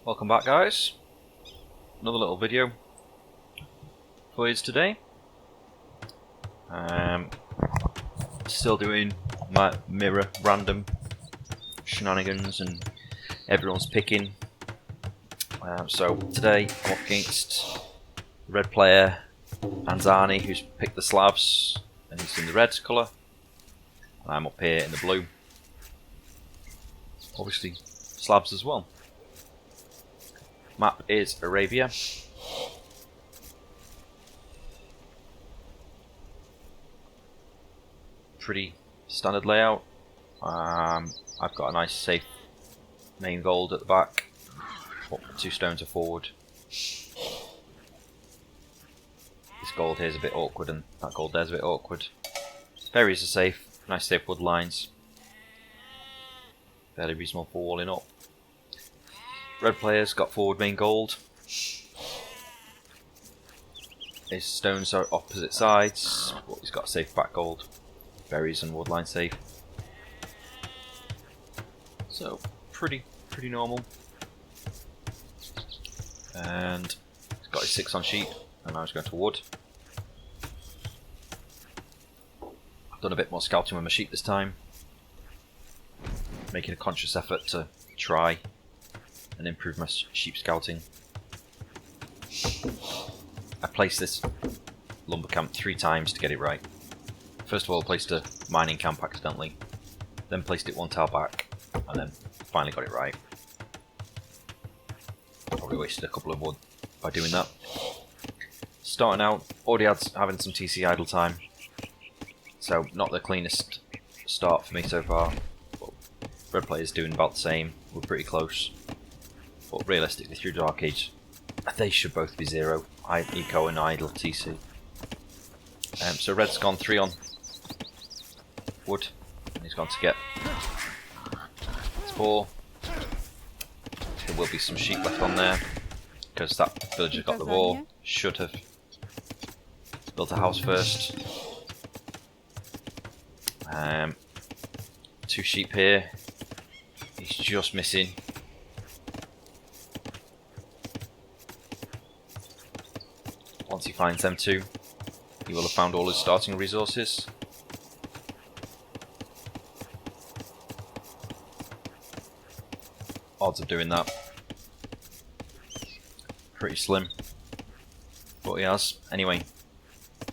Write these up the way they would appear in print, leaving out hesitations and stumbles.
Welcome back, guys. Another little video for you today. Still doing my mirror random shenanigans and everyone's picking. So today I'm up against the red player Anzani, who's picked the slabs and he's in the red colour. And I'm up here in the blue. Obviously slabs as well. Map is Arabia. Pretty standard layout. I've got a nice safe main gold at the back. Two stones are forward. This gold here is a bit awkward and that gold there is a bit awkward. Berries are safe, nice safe wood lines. Fairly reasonable for walling up. Red player's got forward main gold. His stones are opposite sides, but he's got safe back gold. Berries and woodline safe. So pretty normal. And he's got his 6 on sheep, and now he's going to wood. I've done a bit more scouting with my sheep this time, making a conscious effort to try and improve my sheep scouting. I placed this lumber camp 3 times to get it right. First of all, I placed a mining camp accidentally, then placed it 1 tile back, and then finally got it right. Probably wasted a couple of wood by doing that. Starting out, already having some TC idle time, so not the cleanest start for me so far. But red player's doing about the same, we're pretty close. But realistically, through Dark Age, they should both be 0. Eco and idle TC. So red's gone 3 on wood, and he's gone to get 4. There will be some sheep left on there, because that villager got the wall. Should have built a house first. 2 sheep here. He's just missing. Once he finds them 2, he will have found all his starting resources. Odds of doing that pretty slim, but he has. Anyway,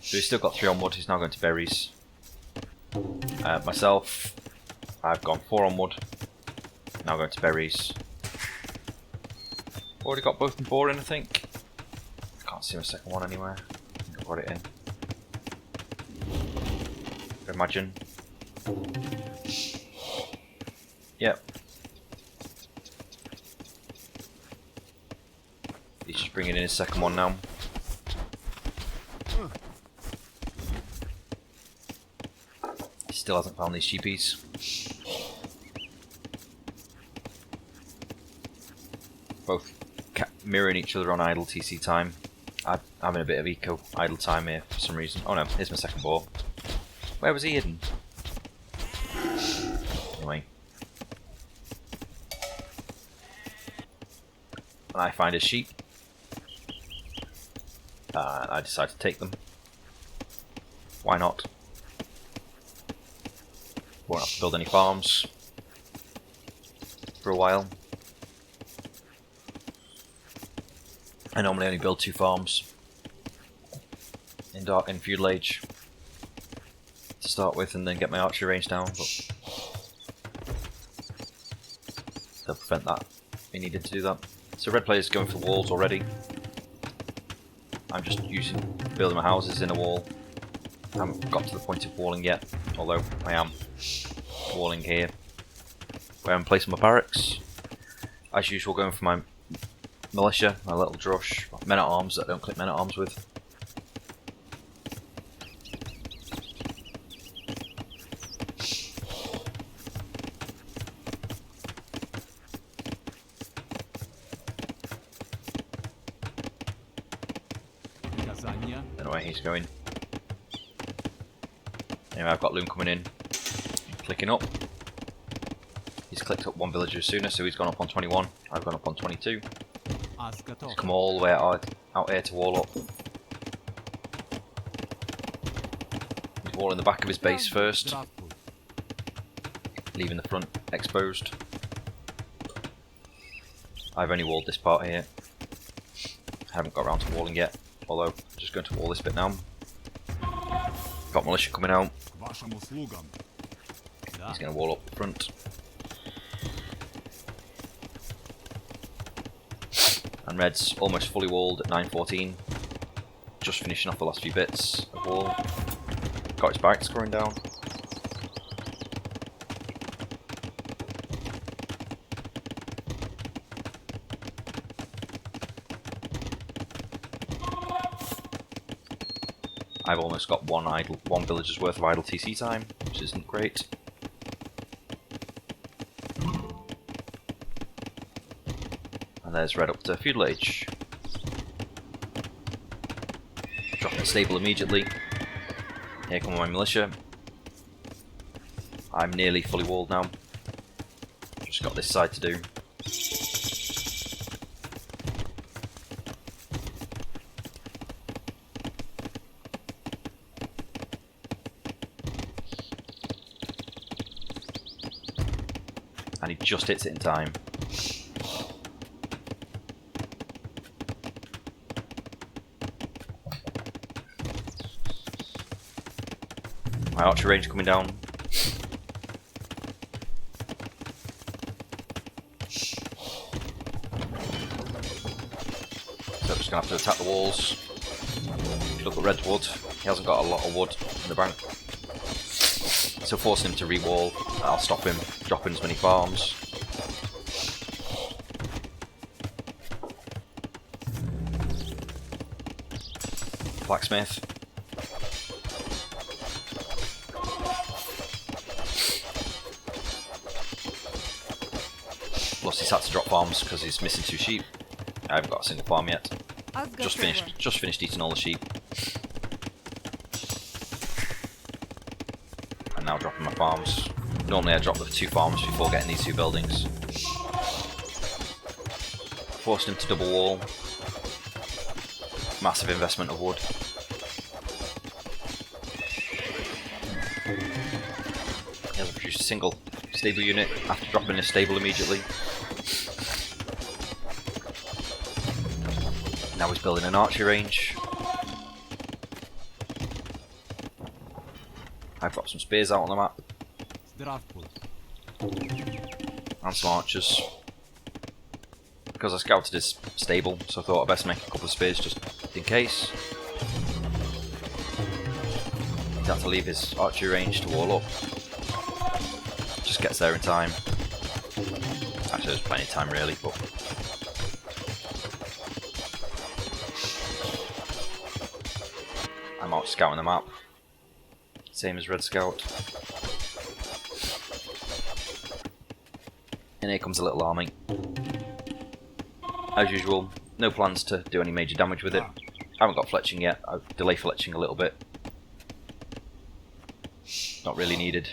so he's still got 3 on wood. He's now going to berries. Myself, I've gone 4 on wood. Now going to berries. Already got both and boring, I think. Can't see my second one anywhere. I think I've got it in. Imagine. Yep. He's just bringing in his second one now. He still hasn't found these sheepies. Both mirroring each other on idle TC time. I'm having a bit of eco idle time here for some reason. Oh no, here's my second ball. Where was he hidden? Anyway. And I find his sheep. I decide to take them. Why not? Won't have to build any farms for a while. I normally only build 2 farms in feudal age to start with, and then get my archery range down. But they'll prevent that. We needed to do that. So red player's going for walls already. I'm just building my houses in a wall. I haven't got to the point of walling yet, although I am walling here, where I'm placing my barracks. As usual, going for my militia, my little drush, men at arms that I don't click men at arms with. Don't know where he's going. Anyway, I've got loom coming in, clicking up. He's clicked up one villager sooner, so he's gone up on 21. I've gone up on 22. He's come all the way out here to wall up. He's walling the back of his base first, leaving the front exposed. I've only walled this part here. I haven't got around to walling yet, although I'm just going to wall this bit now. Got militia coming out. He's going to wall up the front. And red's almost fully walled at 9:14. Just finishing off the last few bits of wall. Got his barracks scoring down. I've almost got one villager's worth of idle TC time, which isn't great. And there's red up to feudal age. Dropping stable immediately. Here come my militia. I'm nearly fully walled now. Just got this side to do. And he just hits it in time. My archer range coming down. So I'm just going to have to attack the walls. If you look at red's wood, he hasn't got a lot of wood in the bank. So forcing him to re-wall, I'll stop him dropping as many farms. Blacksmith. Plus he's had to drop farms because he's missing 2 sheep. I haven't got a single farm yet. Just finished eating all the sheep. And now dropping my farms. Normally I drop the 2 farms before getting these 2 buildings. Forced him to double wall. Massive investment of wood. He hasn't produced a single stable unit after dropping his stable immediately. Now he's building an archery range. I've got some spears out on the map. And some archers. Because I scouted his stable, so I thought I'd best make a couple of spears just in case. He's had to leave his archery range to wall up. Just gets there in time. Actually, there's plenty of time really, but I'm out scouting the map. Same as Red Scout. And here comes a little army. As usual, no plans to do any major damage with it. I haven't got fletching yet. I'll delay fletching a little bit. Not really needed.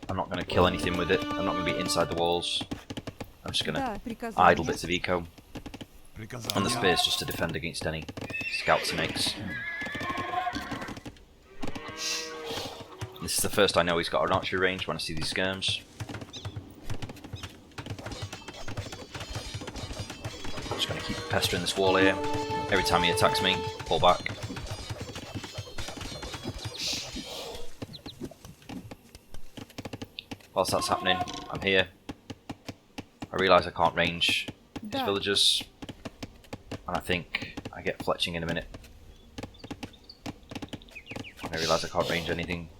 I'm not going to kill anything with it. I'm not going to be inside the walls. I'm just going to idle bits of eco. And the spears just to defend against any scouts he makes. This is the first I know he's got an archery range when I see these skirms. I'm just going to keep pestering this wall here. Every time he attacks me, pull back. Whilst that's happening, I'm here. I realise I can't range these villagers. And I think I get fletching in a minute. And I realise I can't range anything.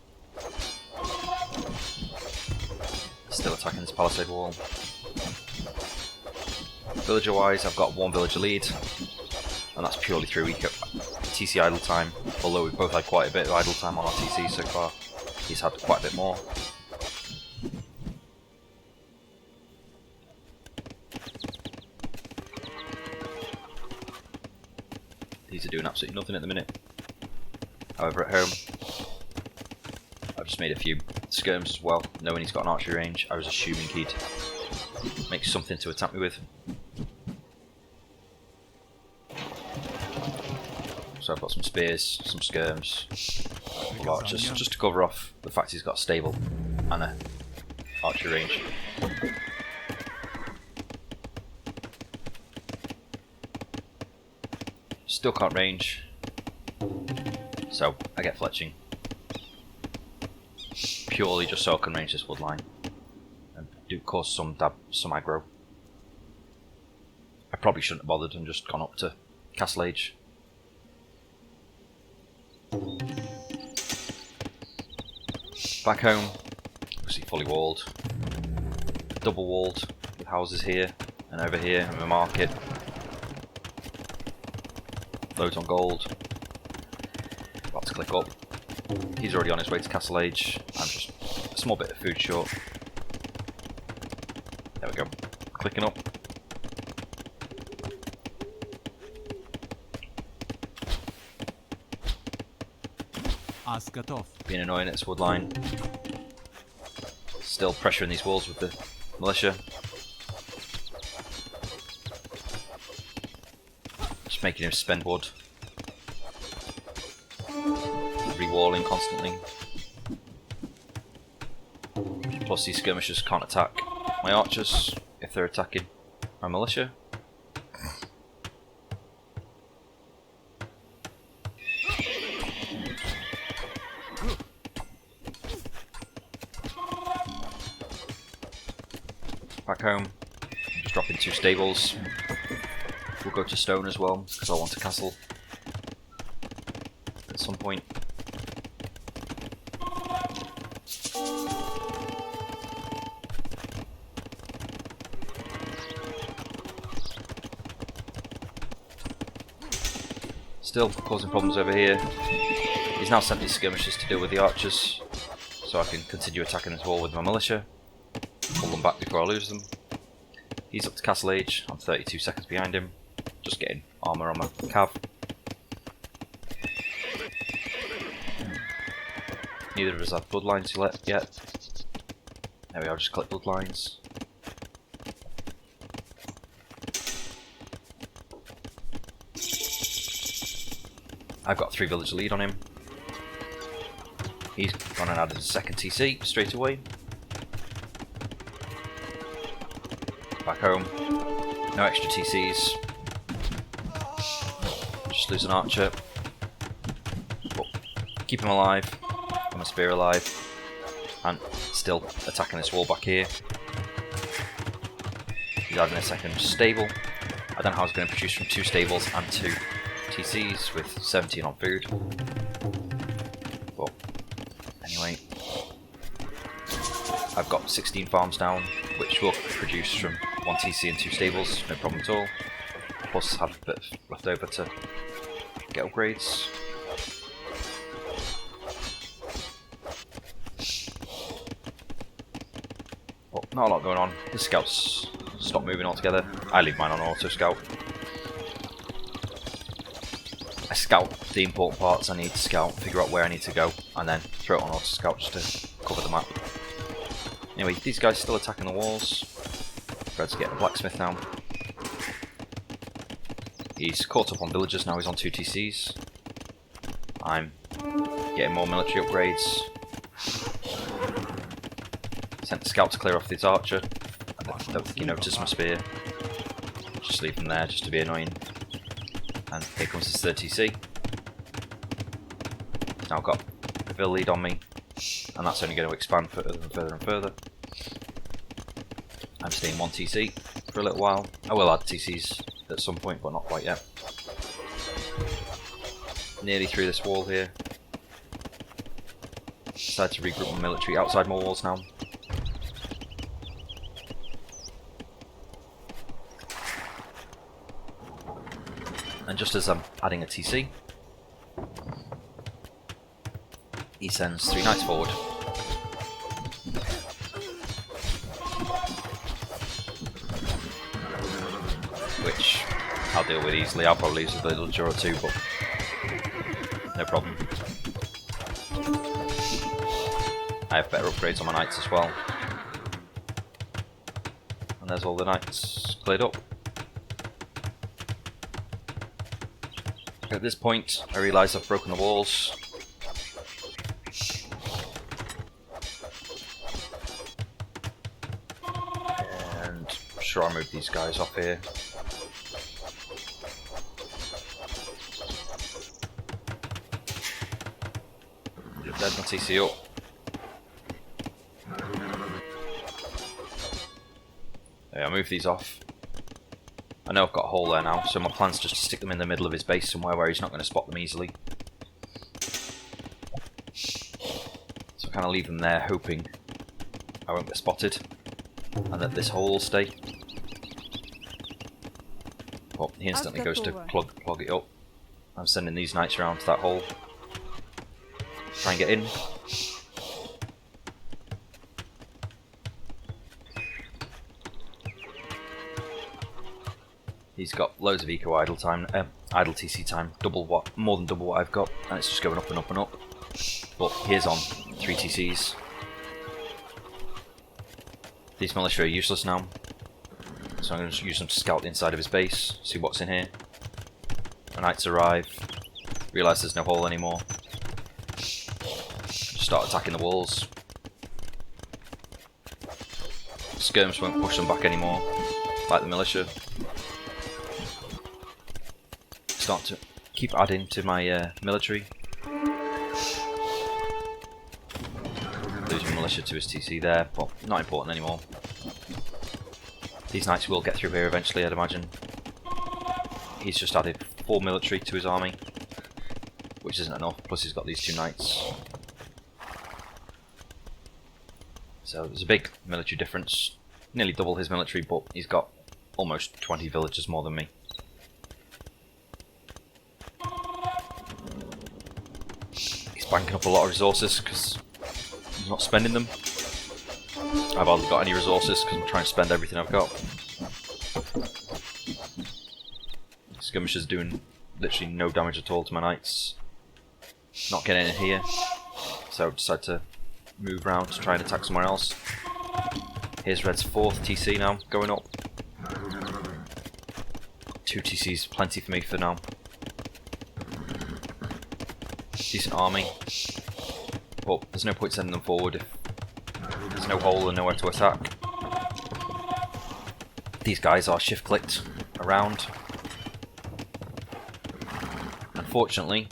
Still attacking this palisade wall. Villager wise, I've got 1 villager lead. And that's purely through TC idle time. Although we've both had quite a bit of idle time on our TC so far. He's had quite a bit more. These are doing absolutely nothing at the minute. However, at home, I've just made a few skirms as well, knowing he's got an archery range. I was assuming he'd make something to attack me with. So I've got some spears, some skirms, archers, just to cover off the fact he's got a stable and a archery range. Still can't range, so I get fletching. Purely just so I can range this wood line and do cause some aggro. I probably shouldn't have bothered and just gone up to Castle Age. Back home, obviously fully walled, double walled with houses here and over here and a market. Loads on gold. About to click up. He's already on his way to Castle Age. I'm just a small bit of food short. There we go. Clicking up. Being annoying at this wood line. Still pressuring these walls with the militia. Just making him spend wood. Rewalling constantly. Plus these skirmishers can't attack my archers if they're attacking my militia. Back home, I'm just dropping 2 stables. We'll go to stone as well, because I want a castle at some point. Still causing problems over here. He's now sent these skirmishers to deal with the archers, so I can continue attacking this wall with my militia. Pull them back before I lose them. He's up to Castle Age. I'm 32 seconds behind him. Just getting armour on my cav. Neither of us have bloodlines yet. There we are, just collect bloodlines. I've got 3 village lead on him. He's gone and added a second TC straight away. Back home, no extra TCs. Just lose an archer. But keep him alive. I'm a spear alive. And still attacking this wall back here. He's adding a second stable. I don't know how he's going to produce from 2 stables and 2 TCs with 17 on food. But anyway, I've got 16 farms down, which will produce from 1 TC and 2 stables, no problem at all. Plus have a bit left over to get upgrades. But not a lot going on. His scouts stop moving altogether. I leave mine on auto scout. I scout the important parts I need to scout, figure out where I need to go, and then throw it on auto scout just to cover the map. Anyway, these guys still attacking the walls. Fred's getting a blacksmith now. He's caught up on villagers now, he's on 2 TCs. I'm getting more military upgrades. Sent the scout to clear off this archer. I don't think he noticed my spear. Just leave him there just to be annoying. And here comes his 3rd TC. He's now got a vill lead on me. And that's only going to expand further and further and further. I'm staying 1 TC for a little while. I will add TCs at some point, but not quite yet. Nearly through this wall here. Decided to regroup my military outside more walls now. And just as I'm adding a TC, he sends 3 knights forward. Which I'll deal with easily. I'll probably lose a villager or 2, but no problem. I have better upgrades on my knights as well. And there's all the knights cleared up. At this point, I realise I've broken the walls. And I'm sure I'll move these guys off here. There's my TC up. Yeah, I'll move these off. I know I've got a hole there now, so my plan's just to stick them in the middle of his base somewhere where he's not going to spot them easily. So I kind of leave them there hoping I won't get spotted and that this hole will stay. Well, he instantly goes to plug it up. I'm sending these knights around to that hole. Try and get in. He's got loads of eco idle time, idle TC time, more than double what I've got, and it's just going up and up and up. But here's on 3 TCs. These militia are useless now, so I'm going to just use them to scout the inside of his base, see what's in here. The knights arrive, realise there's no hole anymore. Start attacking the walls. Skirms won't push them back anymore, like the militia. Start to keep adding to my military. Losing militia to his TC there, but not important anymore. These knights will get through here eventually, I'd imagine. He's just added 4 military to his army, which isn't enough, plus he's got these 2 knights. So there's a big military difference, nearly double his military, but he's got almost 20 villagers more than me. He's banking up a lot of resources because he's not spending them. I've hardly got any resources because I'm trying to spend everything I've got. Skirmisher's doing literally no damage at all to my knights. Not getting in here, so I decided to move round to try and attack somewhere else. Here's Red's 4th TC now, going up. 2 TCs, plenty for me for now. Decent army, but there's no point sending them forward if there's no hole and nowhere to attack. These guys are shift clicked around. Unfortunately,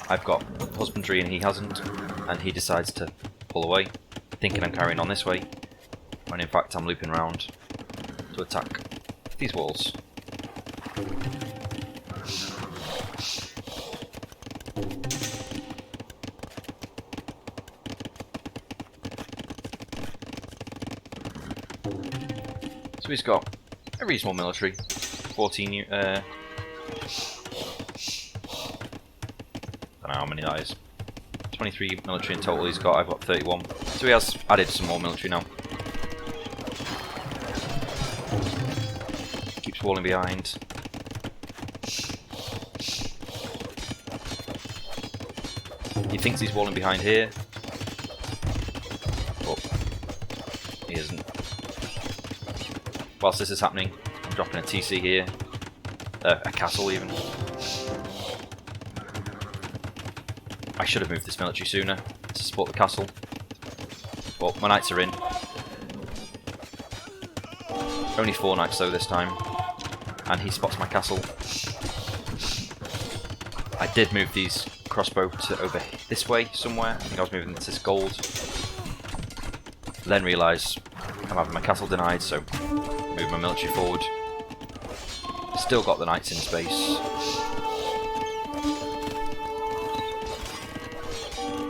I've got husbandry and he hasn't, and he decides to pull away, thinking I'm carrying on this way, when in fact I'm looping around to attack these walls. So he's got a reasonable military, 14 I don't know how many that is. 23 military in total he's got, I've got 31. So he has added some more military now. Keeps walling behind. He thinks he's walling behind here, but he isn't. Whilst this is happening, I'm dropping a TC here, a castle even. I should have moved this military sooner to support the castle, but my knights are in. Only 4 knights though this time, and he spots my castle. I did move these crossbow to over this way somewhere. I think I was moving this gold. Then realise I'm having my castle denied, so move my military forward. Still got the knights in space.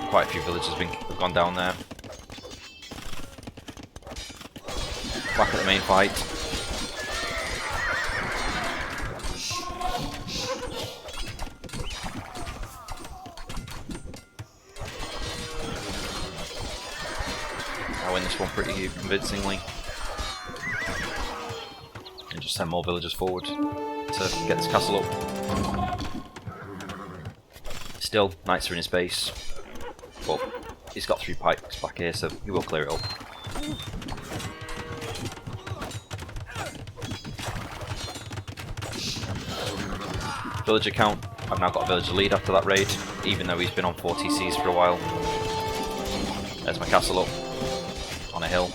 Quite a few villagers have gone down there. Back at the main fight. I win this one pretty convincingly. And just send more villagers forward to get this castle up. still, knights are in his base, but he's got 3 pikes back here, so he will clear it up. Villager count, I've now got a villager lead after that raid, even though he's been on 4 TCs for a while. There's my castle up, on a hill.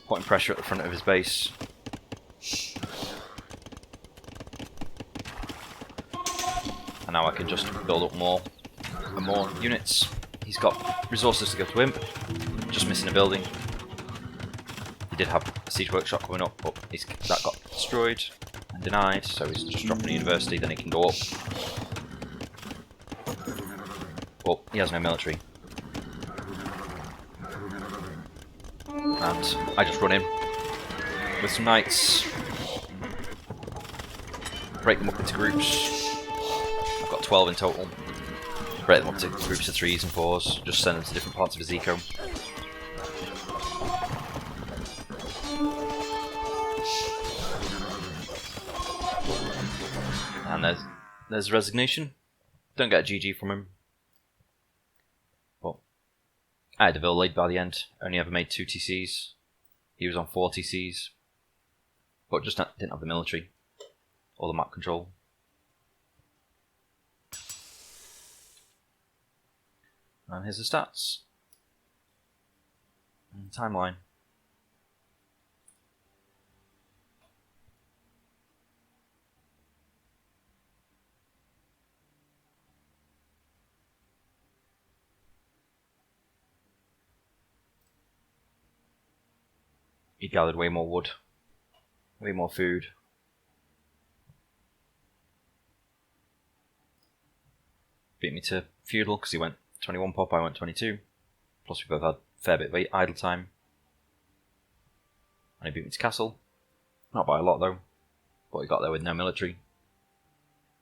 Putting pressure at the front of his base. And now I can just build up more and more units. He's got resources to go to Imp, just missing a building. He did have a siege workshop coming up, but that got destroyed and denied, so he's just dropping a university, then he can go up. Well, he has no military. And I just run in with some knights, break them up into groups. I've got 12 in total. Break them up to groups of 3s and 4s, just send them to different parts of his eco. And there's resignation. Don't get a GG from him. But I had a Ville lead by the end. Only ever made 2 TCs. He was on 4 TCs. But just didn't have the military or the map control. And here's the stats. And timeline. He gathered way more wood, way more food. Beat me to feudal because he went 21 pop, I went 22. Plus we both had a fair bit of idle time. And he beat me to castle. Not by a lot though, but he got there with no military.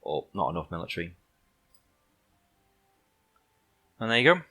Or not enough military. And there you go.